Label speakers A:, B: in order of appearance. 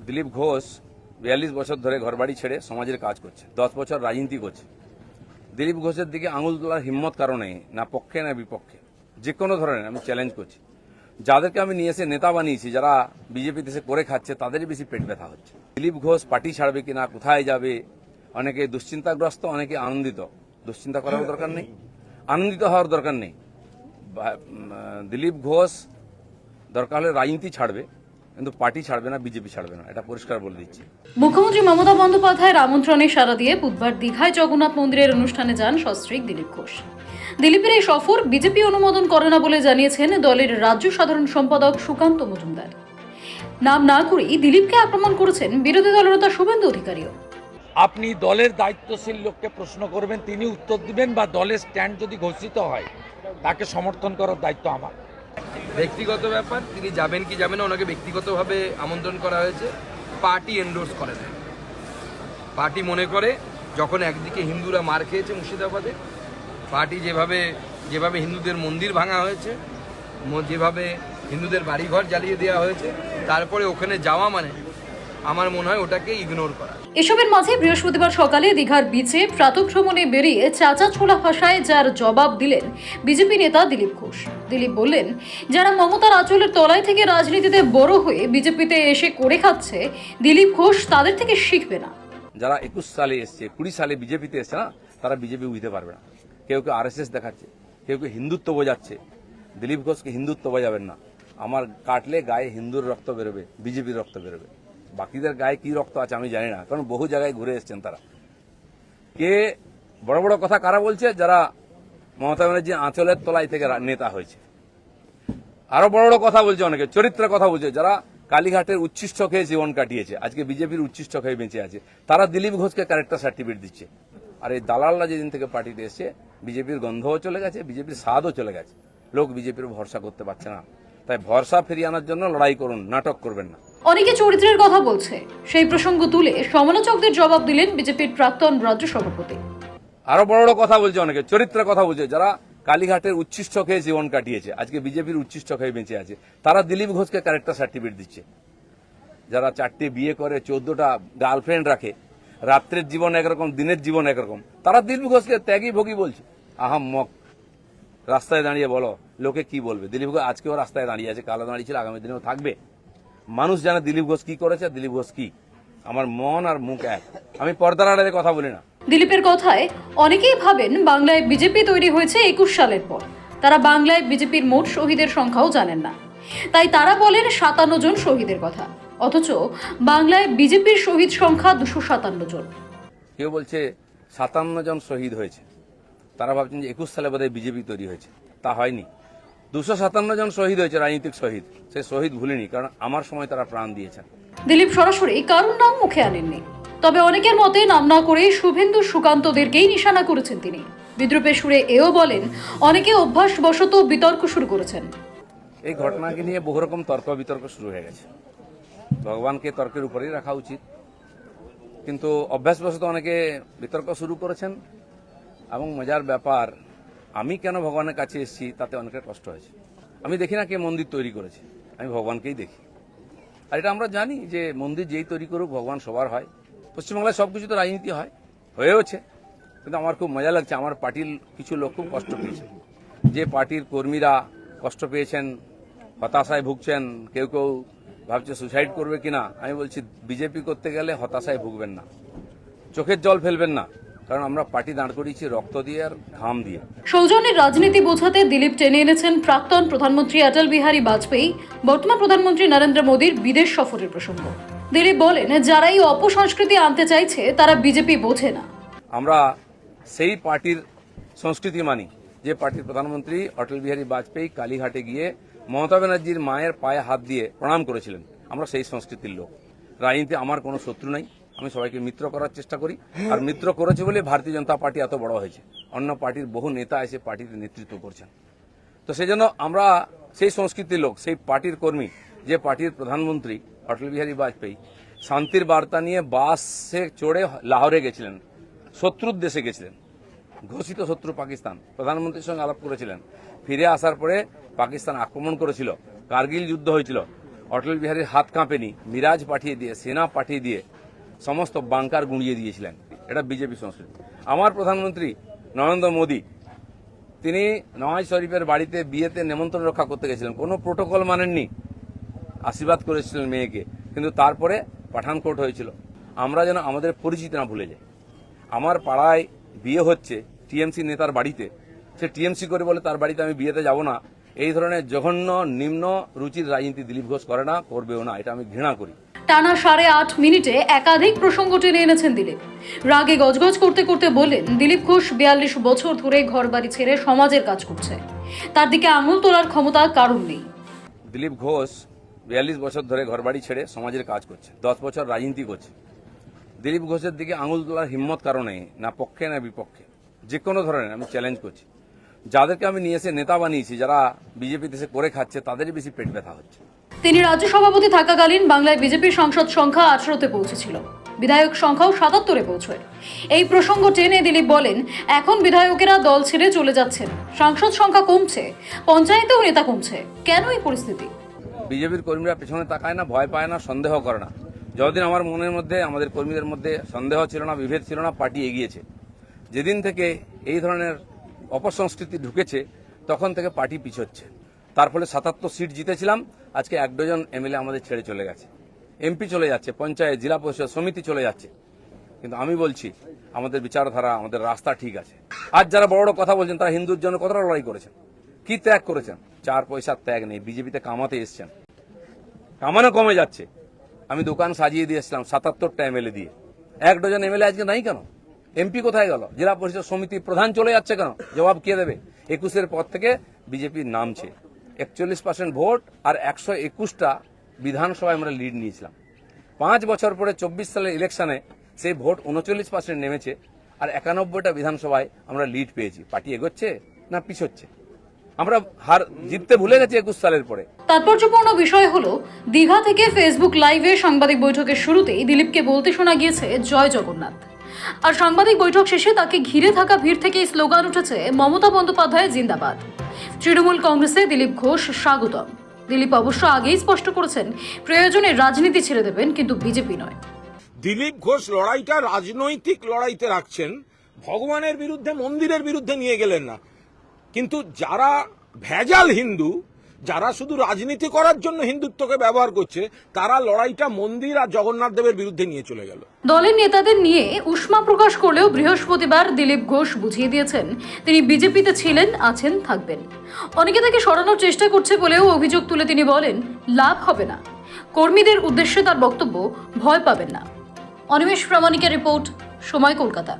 A: দিলীপ ঘোষ 42 বছর ধরে ঘরবাড়ি ছেড়ে সমাজের কাজ করছে, 10 বছর রাজনীতি করছে। দিলীপ ঘোষের দিকে আঙুল তোলার হিম্মত কারো নেই, না পক্ষে না বিপক্ষে। যে কোনো ধরনের আমি চ্যালেঞ্জ করছি। যাদেরকে আমি নিয়ে এসে নেতা বানিয়েছি, যারা বিজেপি দেশে করে খাচ্ছে, তাদেরই বেশি পেট ব্যথা হচ্ছে। দিলীপ ঘোষ পার্টি ছাড়বে কিনা, কোথায় যাবে, অনেকে দুশ্চিন্তাগ্রস্ত, অনেকে আনন্দিত। দুশ্চিন্তা করার দরকার নেই, আনন্দিত হওয়ার দরকার নেই। দিলীপ ঘোষ দরকার হলে রাজনীতি ছাড়বে, কিন্তু পার্টি ছাড়বে না, বিজেপি ছাড়বে না, এটা পরিষ্কার বলে দিচ্ছি।
B: মুখ্যমন্ত্রী মমতা বন্দ্যোপাধ্যায়ের আমন্ত্রণে সাড়া দিয়ে বুধবার দীঘায় জগন্নাথ মন্দিরের অনুষ্ঠানে যান সস্ত্রীক দিলীপ ঘোষ। দিলীপের এই সফর বিজেপি অনুমোদন করে না বলে জানিয়েছেন দলের রাজ্য সাধারণ সম্পাদক সুকান্ত মজুমদার। নাম না করেই দিলীপকে আক্রমণ করেছেন বিরোধী দলনেতা শুভেন্দু অধিকারীও।
C: আপনি দলের দায়িত্বশীল লোককে প্রশ্ন করবেন, তিনি উত্তর দিবেন, বা দলের স্ট্যান্ড যদি ঘোষিত হয় তাকে সমর্থন করার দায়িত্ব আমার।
D: ব্যক্তিগত ব্যাপার, তিনি যাবেন কি যাবেন না, ওনাকে ব্যক্তিগতভাবে আমন্ত্রণ করা হয়েছে, পার্টি এন্ডোর্স করে দেয়। পার্টি মনে করে যখন একদিকে হিন্দুরা মার খেয়েছে মুর্শিদাবাদে, পার্টি যেভাবে হিন্দুদের মন্দির ভাঙা হয়েছে, যেভাবে হিন্দুদের বাড়িঘর জ্বালিয়ে দেওয়া হয়েছে, তারপরে ওখানে যাওয়া মানে আমার মনে হয় ওটাকে ইগনোর করা।
B: এসবের মাঝে বৃহস্পতিবার সকালে দীঘার বিচে প্রাতঃভ্রমণে বেরিয়ে চাচা ছোলা ভাষায় যার জবাব দিলেন বিজেপি নেতা দিলীপ ঘোষ। দিলীপ বললেন, যারা মমতার আঁচলের তলায় থেকে রাজনীতিতে বড় হয়ে বিজেপিতে এসে করে খাচ্ছে, দিলীপ ঘোষ তাদের থেকে শিখবে না।
A: যারা 21 সালে এসছে, 20 সালে বিজেপিতে এসছে না, তারা বিজেপি বুঝতে পারবে না। কেউ কেউ RSS দেখাচ্ছে, কেউ কেউ হিন্দুত্ব বোঝাচ্ছে। দিলীপ ঘোষকে হিন্দুত্ব বোঝাবেন না। আমার কাটলে গায়ে হিন্দুর রক্ত বেরোবে, বিজেপির রক্ত বেরোবে। বাকিদের গায়ে কি রক্ত আছে আমি জানি না, কারণ বহু জায়গায় ঘুরে এসছেন তারা। কে বড় বড় কথা কারা বলছে? যারা মমতা ব্যানার্জি আঁচলের তলায় থেকে নেতা হয়েছে। আরো বড় বড় কথা বলছে, অনেকে চরিত্রের কথা বলছে, যারা কালীঘাটের উচ্ছিষ্ট খেয়ে জীবন কাটিয়েছে, আজকে বিজেপির উচ্ছিষ্ট খেয়ে বেঁচে আছে, তারা দিলীপ ঘোষকে ক্যারেক্টার সার্টিফিকেট দিচ্ছে। আর এই দালালরা যেদিন থেকে পার্টিতে এসছে, বিজেপির গন্ধও চলে গেছে, বিজেপির স্বাদও চলে গেছে। লোক বিজেপির ভরসা করতে পারছে না। তাই ভরসা ফিরিয়ে আনার জন্য লড়াই করুন, নাটক করবেন না।
B: অনেকে চরিত্রের কথা বলছে, সেই প্রসঙ্গ তুলে সমালোচকদের জবাব দিলেন বিজেপির প্রাক্তন রাজ্য সভাপতি।
A: আরো বড় বড় কথা বলছে, অনেকে চরিত্রের কথা বলছে, যারা কালীঘাটের উচ্ছিষ্ট খেয়ে জীবন কাটিয়েছে, আজকে বিজেপির উচ্ছিষ্ট খেয়ে বেঁচে আছে, তারা দিলীপ ঘোষকে ক্যারেক্টার সার্টিফিকেট দিচ্ছে। যারা 4টে বিয়ে করে, 14টা গার্লফ্রেন্ড রাখে, রাত্রের জীবন একরকম, দিনের জীবন একরকম, তারা দিলীপ ঘোষকে ত্যাগী ভোগী বলছে। আহাম্মক। রাস্তায় দাঁড়িয়ে বলো, লোকে কি বলবে? দিলীপ ঘোষ আজকেও রাস্তায় দাঁড়িয়ে আছে, কালো দাঁড়িয়েছিল, আগামী দিনেও থাকবে। মানুষ জানে দিলীপ ঘোষ কি করেছে, দিলীপ ঘোষ কি। আমার মন আর মুখ এক, আমি পর্দার আড়ালে কথা বলি না।
B: দিলীপের কথায় অনেকেই ভাবেন বাংলায় বিজেপি তৈরি হয়েছে 21 সালের পর। তারা বাংলায় বিজেপির মোট শহীদের সংখ্যাও জানেন না, তাই তারা বলেন 57 জন শহীদের কথা, অথচ বাংলায় বিজেপির শহীদ সংখ্যা 257 জন।
A: কেউ বলছে 57 জন শহীদ হয়েছে, তারা ভাবছেন যে 21 সালে বোধহয় বিজেপি তৈরি হয়েছে। তা হয়নি। 257 জন শহীদ হয়েছে, রাজনৈতিক শহীদ। সেই শহীদ ভুলিনি, কারণ আমার সময় তারা প্রাণ দিয়েছেন।
B: দিলীপ সরাসরি কারুর নাম মুখে আনেননি, তবে অনেকের মতে নাম না করে শুভেন্দু সুকান্তদেরকেই নিশানা করেছেন তিনি। বিদ্রুপের সুরে এও বলেন, অনেকে অভ্যাসবশত বিতর্ক শুরু করেছেন।
A: এই ঘটনাকে নিয়ে বহু রকম তর্ক বিতর্ক শুরু হয়ে গেছে। ভগবানকে তর্কের উপরেই রাখা উচিত, কিন্তু অভ্যাসবশত অনেকে বিতর্ক শুরু করেছেন। এবং মজার ব্যাপার, আমি কেন ভগবানের কাছে এসেছি তাতে অনেকের কষ্ট হয়েছে। আমি দেখি না কে মন্দির তৈরি করেছে, আমি ভগবানকেই দেখি। আর এটা আমরা জানি যে মন্দির যেই তৈরি করুক, ভগবান সবার হয়। পশ্চিমবাংলায় সবকিছু তো রাজনীতি হয়, হয়েওছে। কিন্তু আমার খুব মজা লাগছে, আমার পার্টির কিছু লোক খুব কষ্ট পেয়েছে। যে পার্টির কর্মীরা কষ্ট পেয়েছেন, হতাশায় ভুগছেন, কেউ কেউ ভাবছে সুসাইড করবে কিনা। আমি বলছি, বিজেপি করতে গেলে হতাশায় ভুগবেন না, চোখের জল ফেলবেন না, কারণ আমরা পার্টি দাঁড় করিয়েছি রক্ত দিয়ে আর ঘাম দিয়ে।
B: সৌজন্যের রাজনীতি বোঝাতে দিলীপ টেনে এনেছেন প্রাক্তন প্রধানমন্ত্রী অটল বিহারী বাজপেয়ী, বর্তমান প্রধানমন্ত্রী নরেন্দ্র মোদীর বিদেশ সফরের প্রসঙ্গ। দিলীপ বলেন, যারা এই অপসংস্কৃতি আনতে চাইছে তারা বিজেপি বোঝে না।
A: আমরা সেই পার্টির সংস্কৃতি মানি যে পার্টির প্রধানমন্ত্রী অটল বিহারী বাজপেয়ী কালীঘাটে গিয়ে মমতা ব্যানার্জির মায়ের পায়ে হাত দিয়ে প্রণাম করেছিলেন। আমরা সেই সংস্কৃতির লোক। রাজনীতি আমার কোনো শত্রু নাই, আমি সবাইকে মিত্র করার চেষ্টা করি। আর মিত্র করেছে বলে ভারতীয় জনতা পার্টি এত বড় হয়েছে। অন্য পার্টির বহু নেতা এসে পার্টিতে নেতৃত্ব করছেন। তো সেই জন্য আমরা সেই সংস্কৃতির লোক, সেই পার্টির কর্মী যে পার্টির প্রধানমন্ত্রী অটল বিহারী বাজপেয়ী শান্তির বার্তা নিয়ে বাসে চড়ে লাহোরে গেছিলেন, শত্রুর দেশে গেছিলেন, ঘোষিত শত্রু পাকিস্তান। প্রধানমন্ত্রীর সঙ্গে আলাপ করেছিলেন। ফিরে আসার পরে পাকিস্তান আক্রমণ করেছিল, কার্গিল যুদ্ধ হয়েছিল, অটল বিহারীর হাত কাঁপেনি, মিরাজ পাঠিয়ে দিয়ে, সেনা পাঠিয়ে দিয়ে সমস্ত বাংকার গুঁড়িয়ে দিয়েছিলেন। এটা বিজেপি সংস্কৃতি। আমার প্রধানমন্ত্রী নরেন্দ্র মোদী, তিনি নওয়াজ শরীফের বাড়িতে বিয়েতে নেমন্ত্রণ রক্ষা করতে গেছিলেন, কোনো প্রোটোকল মানেননি, আশীর্বাদ করেছিলেন মেয়েকে, কিন্তু তারপরে পাঠানকোট হয়েছিল। আমরা যেন আমাদের পরিচিতি না ভুলে যাই। আমার পাড়ায় বিয়ে হচ্ছে টিএমসি নেতার বাড়িতে, সে টিএমসি করে বলে তার বাড়িতে আমি বিয়েতে যাব না। এই ধরনের জঘন্য নিম্ন রুচির রাজনীতি দিলীপ ঘোষ করে না, করবেও না, এটা আমি ঘৃণা করি।
B: টানা 8.5 মিনিটে একাধিক প্রসঙ্গ টেনে এনেছেন দিলীপ। রাগে গজগজ করতে করতে বললেন, দিলীপ ঘোষ 42 বছর ধরে ঘরবাড়ি ছেড়ে সমাজের কাজ করছে, তার দিকে আঙুল তোলার ক্ষমতা কারণ নেই।
A: দিলীপ ঘোষ 42 বছর ধরে ঘরবাড়ি ছেড়ে সমাজের কাজ করছে, 10 বছর রাজনীতি করছে। দিলীপ ঘোষের দিকে আঙুল তোলার হিম্মত কারণে, না পক্ষে না বিপক্ষে, যে কোনো ধরনের আমি চ্যালেঞ্জ করছি। যাদেরকে আমি নিয়ে এসে নেতা বানিয়েছি, যারা বিজেপি দেশে করে খাচ্ছে, তাদেরই বেশি পেট ব্যথা হচ্ছে।
B: তিনি রাজ্য সভাপতি থাকাকালীন বাংলায় বিজেপির সংসদ সংখ্যা 18তে পৌঁছেছিল, বিধায়ক সংখ্যাও 77-এ পৌঁছয়। এই প্রসঙ্গ টেনে দিলীপ বলেন, এখন বিধায়কেরা দল ছেড়ে চলে যাচ্ছেন, সাংসদ সংখ্যা কমছে, পঞ্চায়েতেও নেতা কমছে। কেন এই পরিস্থিতি?
A: বিজেপির কর্মীরা পেছনে তাকায় না, ভয় পায় না, সন্দেহ করে না। যতদিন আমার মনের মধ্যে, আমাদের কর্মীদের মধ্যে সন্দেহ ছিল না, বিভেদ ছিল না, পার্টি এগিয়েছে। যেদিন থেকে এই ধরনের অপসংস্কৃতি ঢুকেছে, তখন থেকে পার্টি পিছোচ্ছে। তার ফলে 77 সিট জিতেছিলাম, আজকে 1 ডজন এমএলএ আমাদের ছেড়ে চলে গেছে, এমপি চলে যাচ্ছে, পঞ্চায়েত, জেলা পরিষদ, সমিতি চলে যাচ্ছে। কিন্তু আমি বলছি, আমাদের বিচারধারা, আমাদের রাস্তা ঠিক আছে। আজ যারা বড় বড় কথা বলছেন, তারা হিন্দুর জন্য কতটা লড়াই করেছেন, কি ত্যাগ করেছেন? 4 পয়সার ত্যাগ নেই। বিজেপিতে কামাতে এসছেন, কামানো কমে যাচ্ছে। আমি দোকান সাজিয়ে দিয়েছিলাম 77টা এমএলএ দিয়ে, 1 ডজন এমএলএ আজকে নাই কেন? এমপি কোথায় গেল? জেলা পরিষদ, সমিতি প্রধান চলে যাচ্ছে কেন? জবাব কে দেবে? 21-এর পর থেকে বিজেপি নামছে, 41% ভোট আর 121টা বিধানসভায় আমরা লিড নিয়েছিলাম। 5 বছর পরে 24 সালের ইলেকশনে সেই ভোট 39% নেমেছে, আর 91টা বিধানসভায় আমরা লিড পেয়েছি। পার্টি এগোচ্ছে না পিছোচ্ছে? আমরা হার জিততে ভুলে গেছি 21 সালের পরে।
B: তাৎপর্যপূর্ণ বিষয় হলো, দীঘা থেকে ফেসবুক লাইভে সাংবাদিক বৈঠকের শুরুতেই দিলীপকে বলতে শোনা গিয়েছে জয় জগন্নাথ। আর সাংবাদিক বৈঠক শেষে তাকে ঘিরে থাকা ভিড় থেকে স্লোগান উঠেছে, মমতা বন্দ্যোপাধ্যায় জিন্দাবাদ, তৃণমূল কংগ্রেসে দিলীপ ঘোষ স্বাগতম। দিলীপ অবশ্য আগেই স্পষ্ট করেছেন, প্রয়োজনে রাজনীতি ছেড়ে দেবেন, কিন্তু বিজেপি নয়।
E: দিলীপ ঘোষ লড়াইটা রাজনৈতিক লড়াইতে রাখছেন, ভগবানের বিরুদ্ধে, মন্দিরের বিরুদ্ধে নিয়ে গেলেন না। কিন্তু যারা ভেজাল হিন্দু, যারা শুধু রাজনীতি করার জন্য হিন্দুত্বকে ব্যবহার করছে, তারা লড়াইটা মন্দির আর জগন্নাথ দেবের বিরুদ্ধে নিয়ে চলে গেল।
B: দলের নেতাদের নিয়ে উষ্মা প্রকাশ করলেও বৃহস্পতিবার দিলীপ ঘোষ বুঝিয়ে দিয়েছেন, তিনি বিজেপিতে ছিলেন, আছেন, থাকবেন। অনেকে তাকে সরানোর চেষ্টা করছে বলেও অভিযোগ তুলে তিনি বলেন, লাভ হবে না। কর্মীদের উদ্দেশ্যে তার বক্তব্য, ভয় পাবেন না। অনিমেষ প্রামাণিকের রিপোর্ট, সময়, কলকাতা।